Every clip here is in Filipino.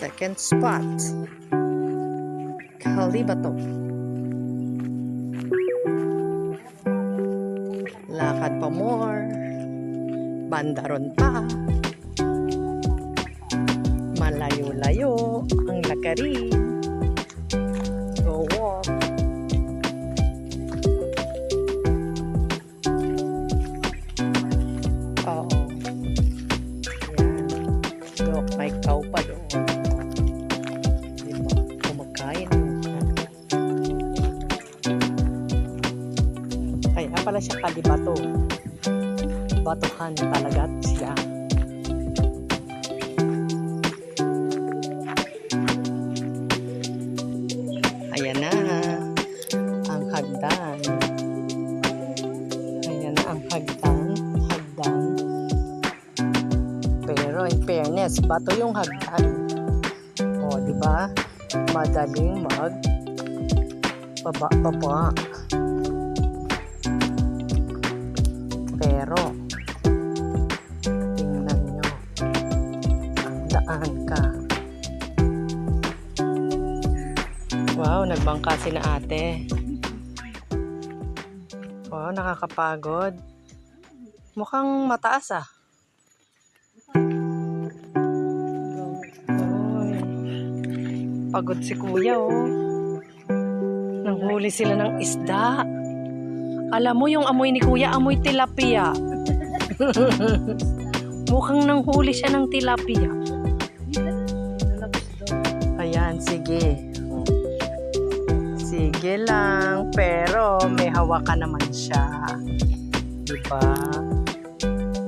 second spot. Kalibato. Lakad pa more. Bandaron pa. Malayo-layo ang lakarin. Go walk. Oo. Yan. Look, may cow pa doon. Diba? Kumakain. Kaya pala siya kalibato. Batuhan talaga siya. Ayan na ang hagdan. Ayan na ang hagdan. Pero in fairness, bato yung hagdan. O, di ba? Madaling baba. Pero tingnan nyo, ang daan ka. Wow, nagbangka si na ate. Wow, nakakapagod. Mukhang mataas ah. Oy, pagod si kuya oh. Nanghuli sila ng isda. Alam mo yung amoy ni kuya, amoy tilapia. Mukhang nanghuli siya ng tilapia. Ayan, sige. Sige lang, pero may hawakan naman siya. Diba?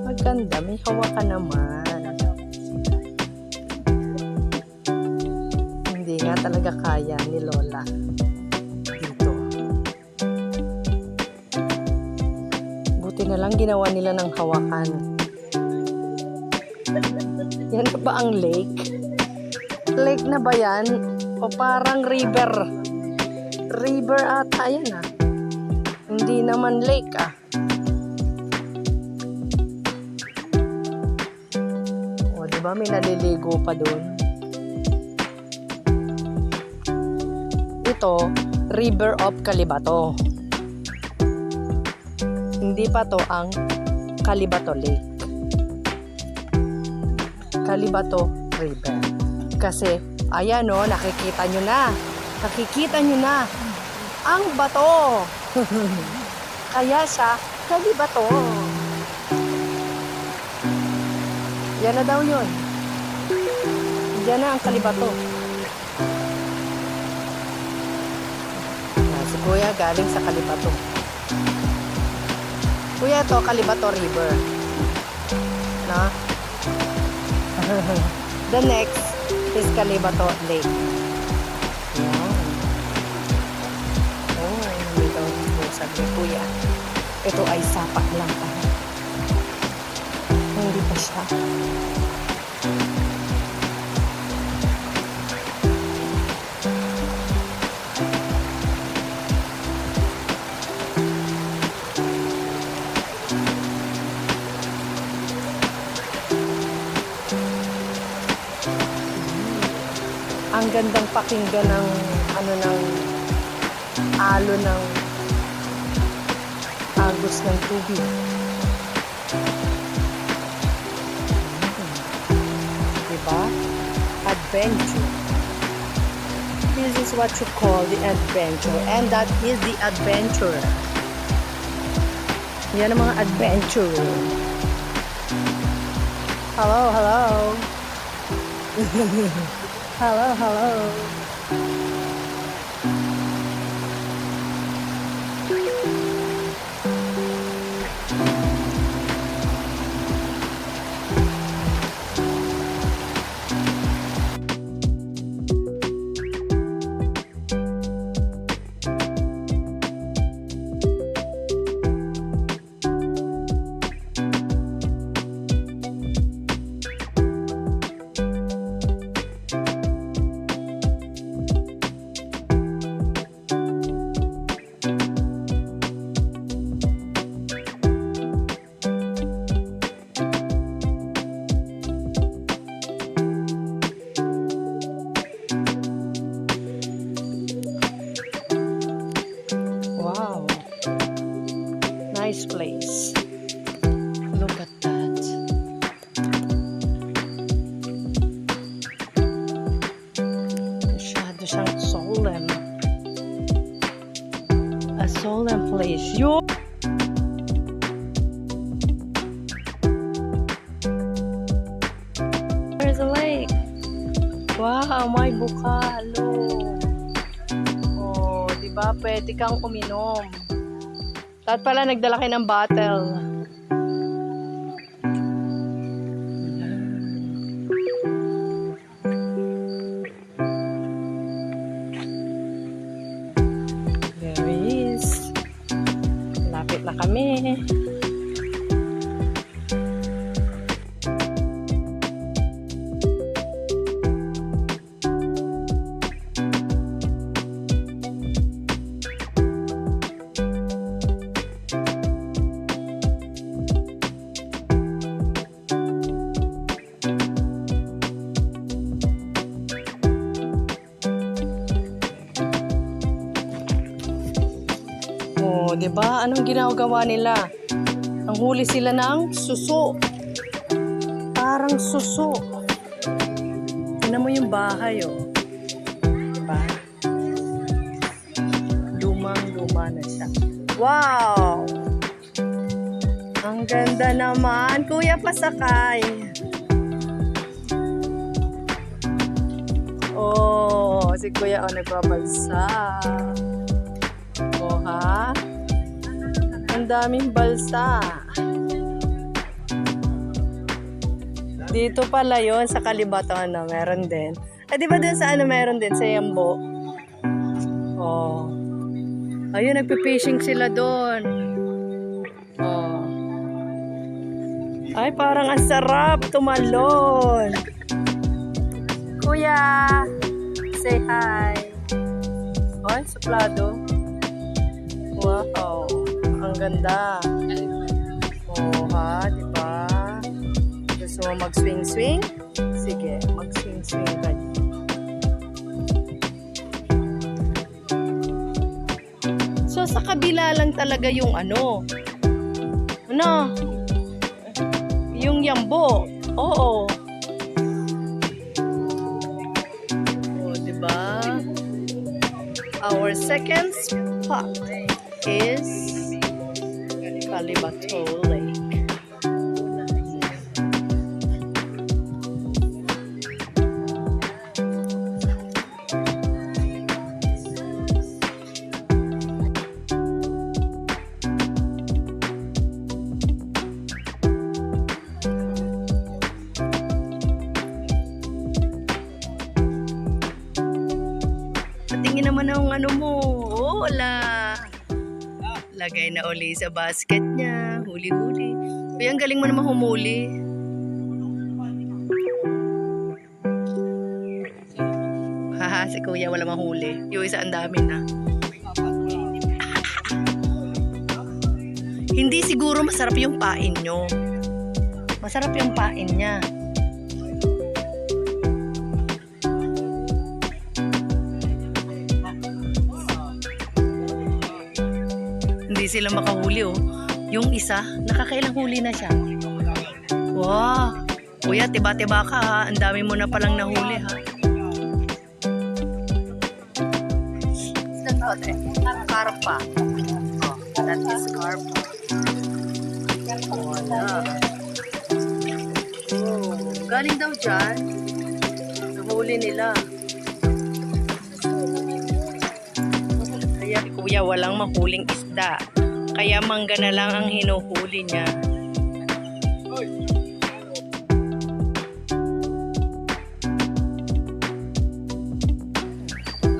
Maganda, may hawakan naman. Hindi nga talaga kaya ni Lola. Dito. Buti na lang ginawa nila ng hawakan. Yan na ba ang lake? Lake na ba yan? O parang river? River ata yan ah. Hindi naman lake ah. O diba may naliligo pa doon? Ito, River of Kalibato. Hindi pa to ang Kalibato Lake. Kalibato River. Kasi, ayan o, nakikita nyo na. Nakikita nyo na ang bato. Kaya siya kalibato. Yan na daw yun. Yan na ang kalibato. Si kuya galing sa kalibato. Kuya, to Kalibato River. Na? The next is Kalibato Lake. Yan. Oh, hindi daw po sabi kuya. Ito ay sapak lang pa. Hindi pa siya. Ang gandang pakinggan ng alo ng agos ng tubig. Diba? Adventure. This is what you call the adventure, and that is the adventure. Yan ang mga adventure. Hello. Hello. Look at that. Masyado siyang solemn. A solemn place. There's a lake. Wow, may bukalo. Oh, di ba? Pwede kang uminom. At pala nagdala kayo ng bottle. There he is. Lapit na kami. Oh, 'di ba? Anong ginagawa nila? Ang huli sila ng suso. Parang suso. Tingnan mo yung bahay, oh. 'Di ba? Lumang-luma na siya. Wow! Ang ganda naman. Kuya, pasakay. Oh, si Kuya nagbabalsa. Oh, ha? Ang daming balsa. Dito pala yon sa Kalibatan, no? Meron din. Di ba dun sa meron din sa Yambo? Oh. Ayun, nagpipishing sila doon. Oh. Ay, parang ang sarap tumalon. Kuya, say hi. Ay, suplado. Wow, ang ganda. Oh, ha, di ba? Gusto mo mag-swing-swing? Sige, mag-swing-swing ka. So, sa kabila lang talaga yung yung Yambo. Oo. Oh, di ba? Our second spot is Calibato Lake. Tingin naman ang mo. Oh, wala. Lagay na uli sa basket niya. Huli-huli. Uy, ang galing mo naman humuli. Haha, si Kuya wala mahuli. Yung isa ang dami na. Hindi siguro masarap yung pain nyo. Masarap yung pain niya. Hindi sila makahuli, oh. Yung isa, nakakailang huli na siya. Wow! Kuya, tiba-tiba ka, ha. Ang dami mo na palang nahuli, ha. Karpa. Oh, that is karpa. Wala. Oh, galing daw dyan. Nahuli nila. Kaya Kuya walang mahuling isda. Kaya mangga na lang ang hinuhuli niya.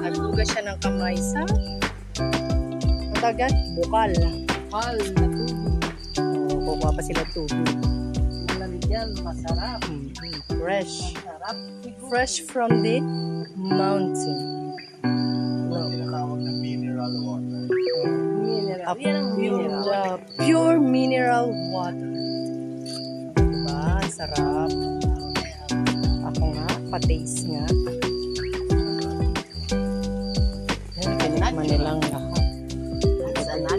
Haluga siya ng kamay sa matagat, bukal. Bukal na tubig. Kukuha pa sila tubig. Malamig, masarap. Fresh. Masarap. Fresh from the mountain. Mineral water. Pure mineral water. Diba? Sarap. Ako nga, pa-taste nga. Tinikman nilang lahat.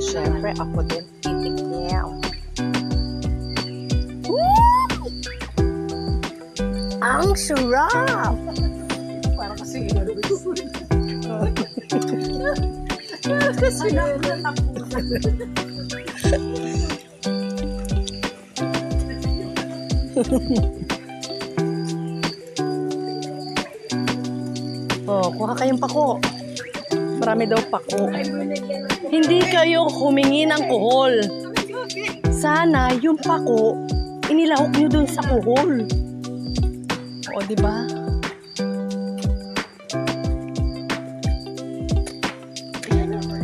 Siyempre, ako din titik niya. Ang sarap! Para kasi kasi Oh, kuha kayong pako. Marami daw pako. Hindi kayo humingi ng kuhol. Sana yung pako, inilahok nyo dun sa kuhol. O, di ba?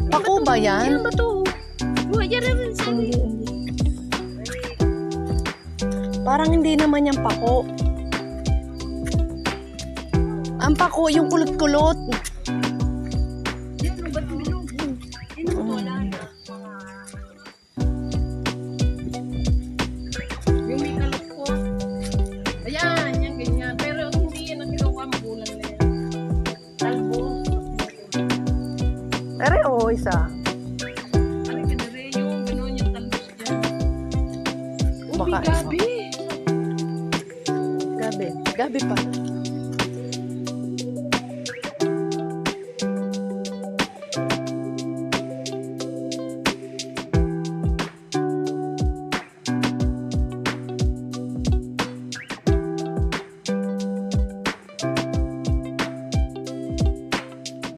Pako ba yan? Yan ba to? Yan rin sa Hindi, hindi. Parang hindi naman yung pako. Ang pako, yung kulot-kulot. yan ba ba't bilog? Wala na. Yung may kalot ko. Ayan, yan ganyan. Pero hindi yan ang ginawa magulang na yan. Talbo. Pero oo, isa. Ano ka na rin yung gano'n yung talbos dyan. Baka Gabi. Gabi. Gabi pa.